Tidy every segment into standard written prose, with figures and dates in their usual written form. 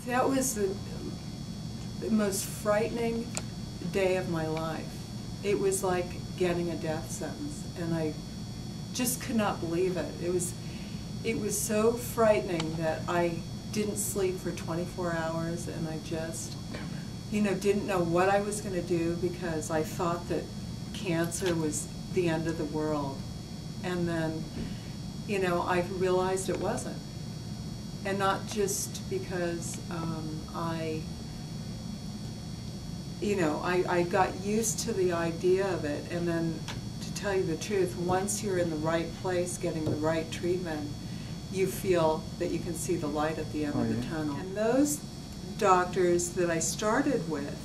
That was the most frightening day of my life. It was like getting a death sentence, and I just could not believe it. It was so frightening that I didn't sleep for 24 hours, and I just, didn't know what I was going to do because I thought that cancer was the end of the world. And then, I realized it wasn't. And not just because I got used to the idea of it, and then, to tell you the truth, once you're in the right place getting the right treatment, you feel that you can see the light at the end of the tunnel. And those doctors that I started with,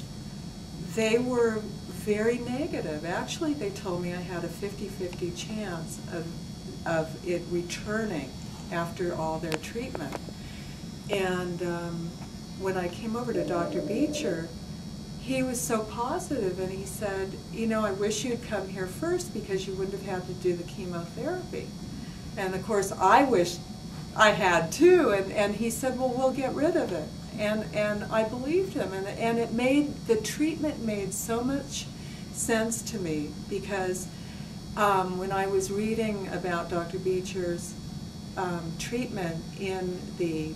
they were very negative. Actually, they told me I had a 50-50 chance of it returning after all their treatment. And when I came over to Dr. Beecher, he was so positive, and he said, I wish you'd come here first because you wouldn't have had to do the chemotherapy. And of course, I wished I had too, and he said, well, we'll get rid of it. And I believed him, and the treatment made so much sense to me because when I was reading about Dr. Beecher's treatment in the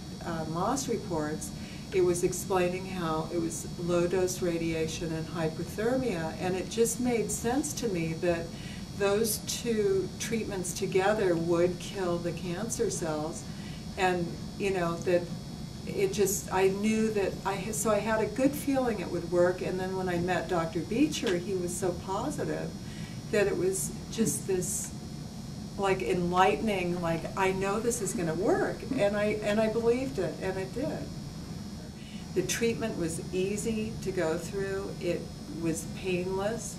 Moss reports, it was explaining how it was low-dose radiation and hyperthermia, and it just made sense to me that those two treatments together would kill the cancer cells, and that I knew that so I had a good feeling it would work. And then when I met Dr. Beecher, he was so positive that it was just this like enlightening, like, I know this is going to work, and I believed it, and it did. The treatment was easy to go through. It was painless.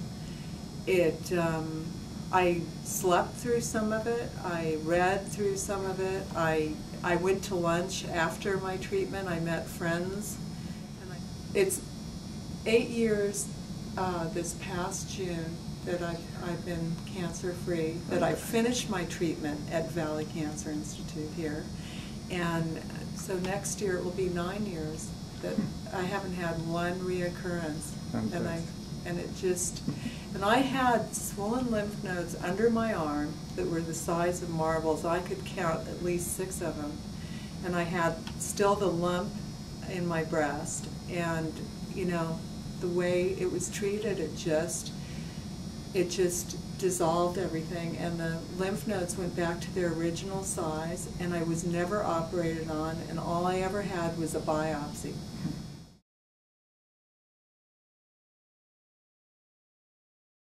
I slept through some of it. I read through some of it. I went to lunch after my treatment. I met friends. It's 8 years this past June that I've been cancer-free, that I finished my treatment at Valley Cancer Institute here. And so next year it will be 9 years that I haven't had one reoccurrence. And I had swollen lymph nodes under my arm that were the size of marbles. I could count at least 6 of them. And I had still the lump in my breast. And, the way it was treated, it just dissolved everything. And the lymph nodes went back to their original size. And I was never operated on. And all I ever had was a biopsy.